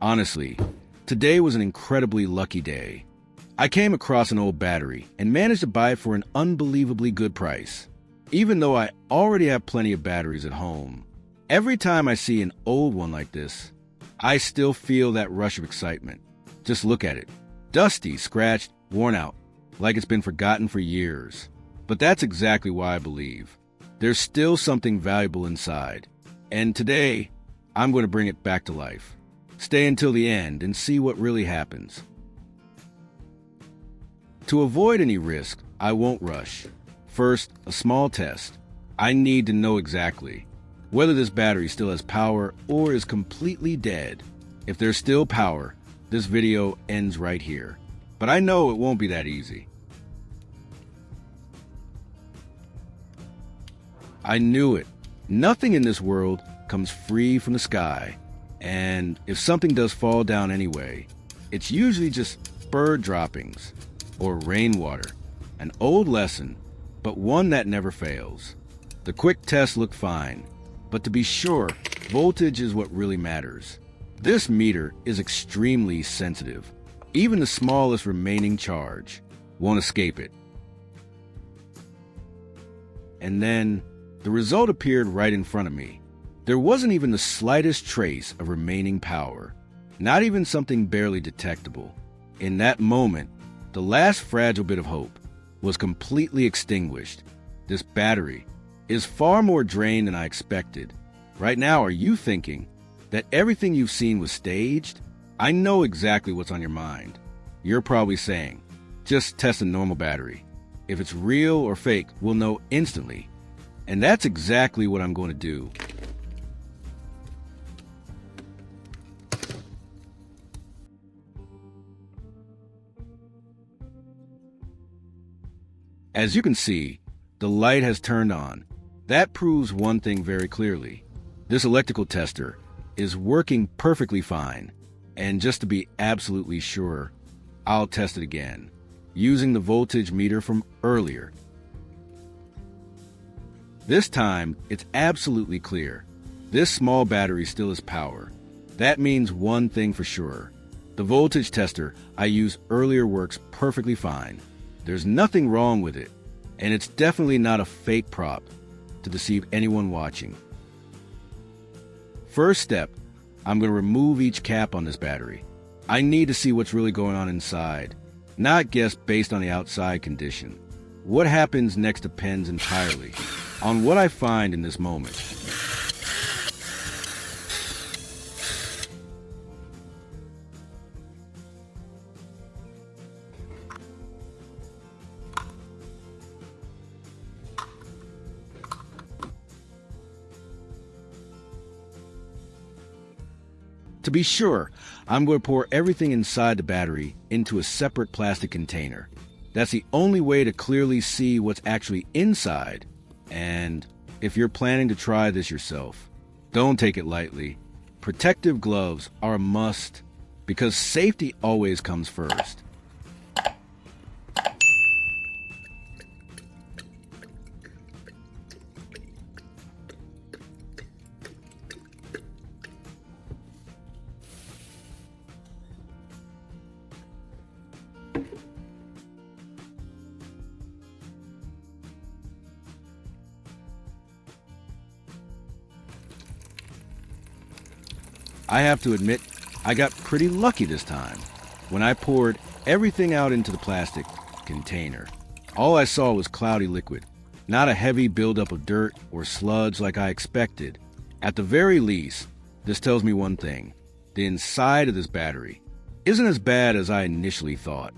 Honestly, today was an incredibly lucky day. I came across an old battery and managed to buy it for an unbelievably good price. Even though I already have plenty of batteries at home, every time I see an old one like this, I still feel that rush of excitement. Just look at it. Dusty, scratched, worn out, like it's been forgotten for years. But that's exactly why I believe there's still something valuable inside. And today, I'm going to bring it back to life. Stay until the end and see what really happens. To avoid any risk, I won't rush. First, a small test. I need to know exactly whether this battery still has power or is completely dead. If there's still power, this video ends right here. But I know it won't be that easy. I knew it. Nothing in this world comes free from the sky. And if something does fall down anyway, it's usually just bird droppings or rainwater. An old lesson, but one that never fails. The quick test looked fine, but to be sure, voltage is what really matters. This meter is extremely sensitive. Even the smallest remaining charge won't escape it. And then the result appeared right in front of me. There wasn't even the slightest trace of remaining power, not even something barely detectable. In that moment, the last fragile bit of hope was completely extinguished. This battery is far more drained than I expected. Right now, are you thinking that everything you've seen was staged? I know exactly what's on your mind. You're probably saying, just test a normal battery. If it's real or fake, we'll know instantly. And that's exactly what I'm going to do. As you can see, the light has turned on. That proves one thing very clearly. This electrical tester is working perfectly fine. And just to be absolutely sure, I'll test it again, using the voltage meter from earlier. This time, it's absolutely clear. This small battery still has power. That means one thing for sure. The voltage tester I used earlier works perfectly fine. There's nothing wrong with it, and it's definitely not a fake prop to deceive anyone watching. First step, I'm going to remove each cap on this battery. I need to see what's really going on inside, not guess based on the outside condition. What happens next depends entirely on what I find in this moment. To be sure, I'm going to pour everything inside the battery into a separate plastic container. That's the only way to clearly see what's actually inside. And if you're planning to try this yourself, don't take it lightly. Protective gloves are a must because safety always comes first. I have to admit, I got pretty lucky this time. When I poured everything out into the plastic container, all I saw was cloudy liquid, not a heavy buildup of dirt or sludge like I expected. At the very least, this tells me one thing. The inside of this battery isn't as bad as I initially thought.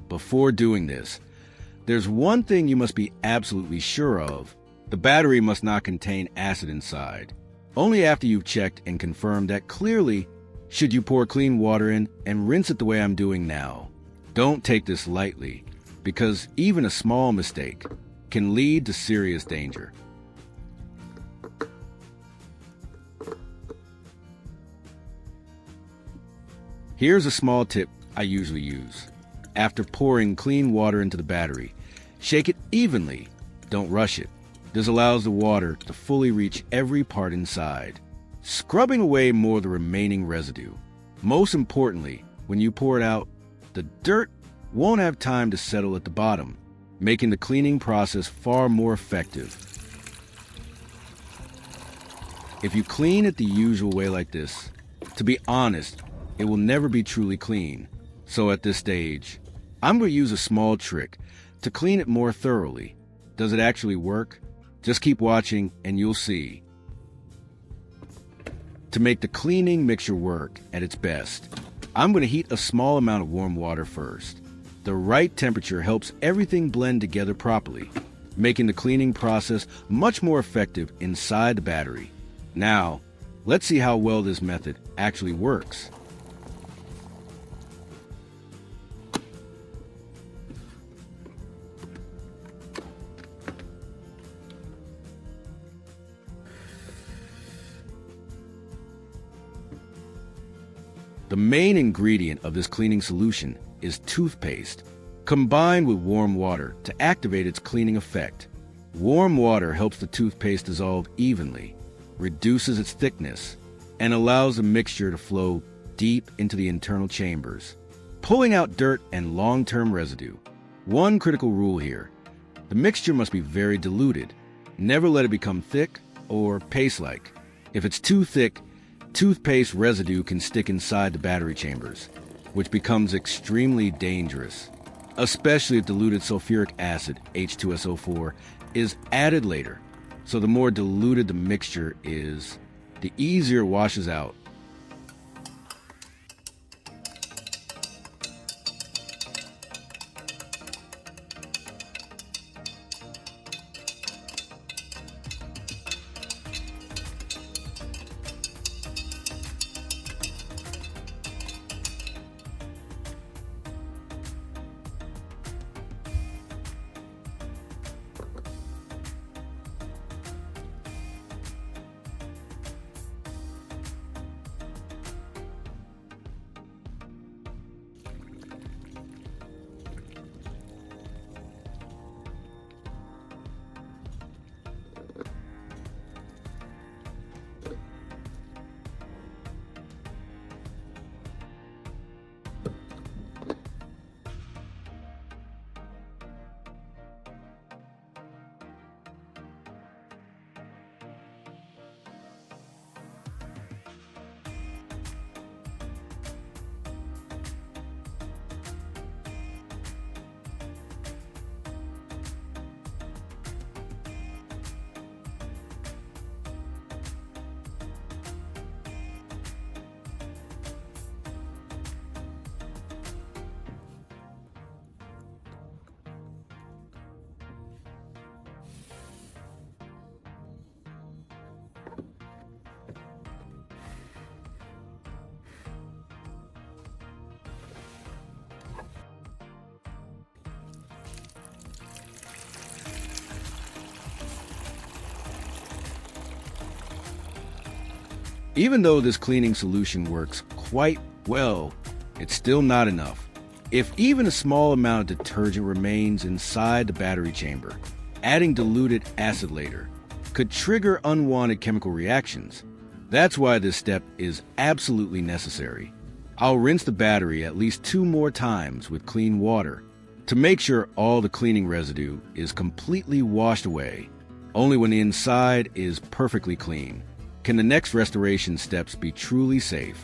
Before doing this, there's one thing you must be absolutely sure of. The battery must not contain acid inside. Only after you've checked and confirmed that clearly should you pour clean water in and rinse it the way I'm doing now. Don't take this lightly, because even a small mistake can lead to serious danger. Here's a small tip I usually use. After pouring clean water into the battery, shake it evenly. Don't rush it. This allows the water to fully reach every part inside. scrubbing away more of the remaining residue. Most importantly, when you pour it out, the dirt won't have time to settle at the bottom, making the cleaning process far more effective. If you clean it the usual way like this, to be honest, it will never be truly clean. So at this stage, I'm going to use a small trick to clean it more thoroughly. Does it actually work? Just keep watching and you'll see. To make the cleaning mixture work at its best, I'm going to heat a small amount of warm water first. The right temperature helps everything blend together properly, making the cleaning process much more effective inside the battery. Now, let's see how well this method actually works. The main ingredient of this cleaning solution is toothpaste, combined with warm water to activate its cleaning effect. Warm water helps the toothpaste dissolve evenly, reduces its thickness, and allows the mixture to flow deep into the internal chambers, pulling out dirt and long-term residue. One critical rule here: the mixture must be very diluted. Never let it become thick or paste-like. If it's too thick, toothpaste residue can stick inside the battery chambers, which becomes extremely dangerous, especially if diluted sulfuric acid, H2SO4, is added later. So the more diluted the mixture is, the easier it washes out. Even though this cleaning solution works quite well, it's still not enough. If even a small amount of detergent remains inside the battery chamber, adding diluted acid later could trigger unwanted chemical reactions. That's why this step is absolutely necessary. I'll rinse the battery at least 2 more times with clean water to make sure all the cleaning residue is completely washed away. Only when the inside is perfectly clean can the next restoration steps be truly safe.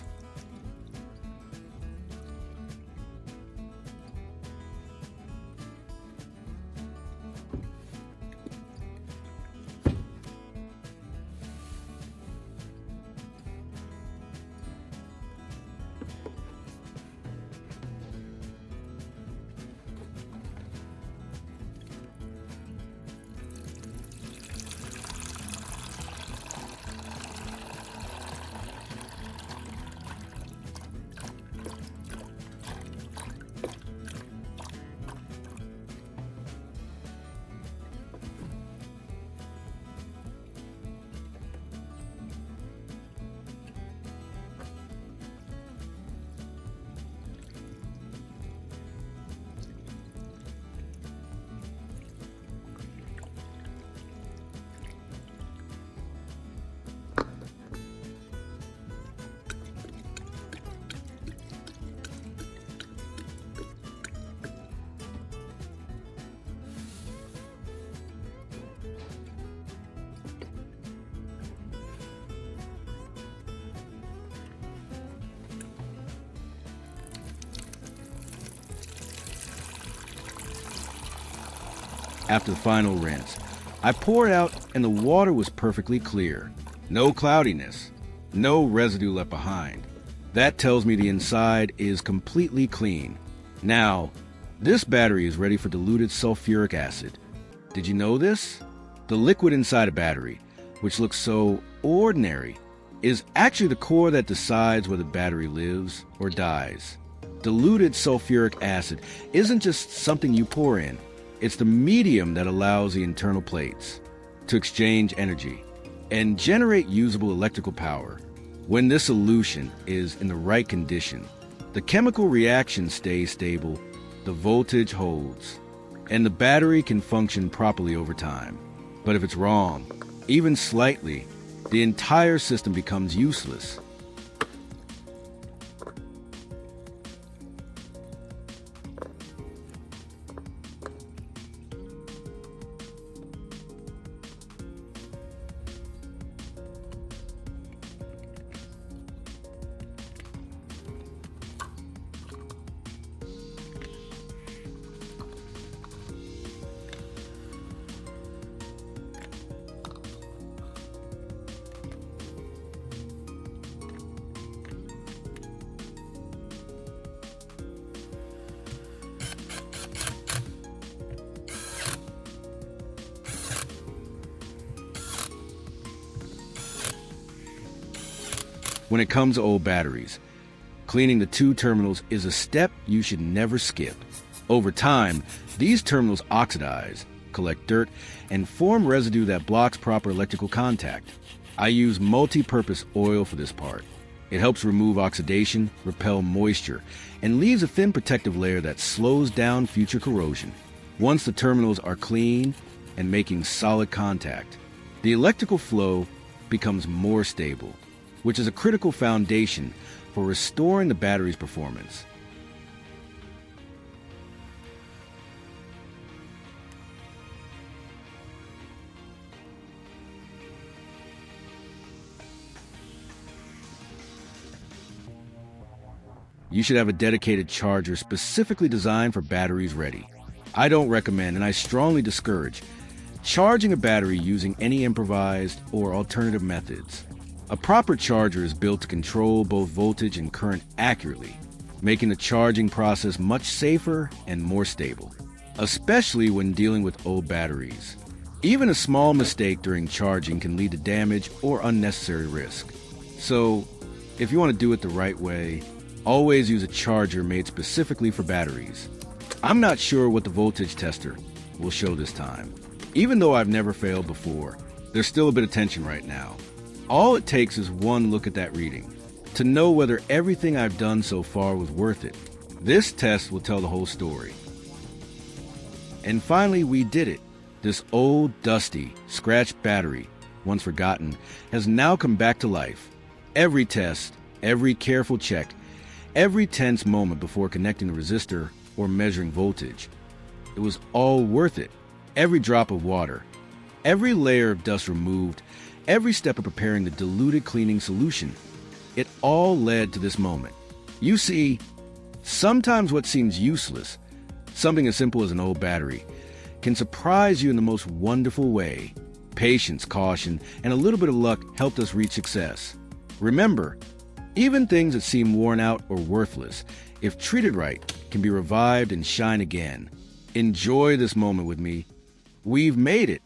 After the final rinse, I poured out and the water was perfectly clear. No cloudiness, no residue left behind. That tells me the inside is completely clean. Now, this battery is ready for diluted sulfuric acid. Did you know this? The liquid inside a battery, which looks so ordinary, is actually the core that decides whether the battery lives or dies. Diluted sulfuric acid isn't just something you pour in. It's the medium that allows the internal plates to exchange energy and generate usable electrical power. When this solution is in the right condition, the chemical reaction stays stable, the voltage holds, and the battery can function properly over time. But if it's wrong, even slightly, the entire system becomes useless. When it comes to old batteries, cleaning the two terminals is a step you should never skip. Over time, these terminals oxidize, collect dirt, and form residue that blocks proper electrical contact. I use multi-purpose oil for this part. It helps remove oxidation, repel moisture, and leaves a thin protective layer that slows down future corrosion. Once the terminals are clean and making solid contact, the electrical flow becomes more stable, which is a critical foundation for restoring the battery's performance. You should have a dedicated charger specifically designed for batteries ready. I don't recommend, and I strongly discourage, charging a battery using any improvised or alternative methods. A proper charger is built to control both voltage and current accurately, making the charging process much safer and more stable, especially when dealing with old batteries. Even a small mistake during charging can lead to damage or unnecessary risk. So, if you want to do it the right way, always use a charger made specifically for batteries. I'm not sure what the voltage tester will show this time. Even though I've never failed before, there's still a bit of tension right now. All it takes is one look at that reading to know whether everything I've done so far was worth it. This test will tell the whole story. And finally, we did it. This old, dusty, scratched battery, once forgotten, has now come back to life. Every test, every careful check, every tense moment before connecting the resistor or measuring voltage, it was all worth it. Every drop of water, every layer of dust removed, every step of preparing the diluted cleaning solution, it all led to this moment. You see, sometimes what seems useless, something as simple as an old battery, can surprise you in the most wonderful way. Patience, caution, and a little bit of luck helped us reach success. Remember, even things that seem worn out or worthless, if treated right, can be revived and shine again. Enjoy this moment with me. We've made it.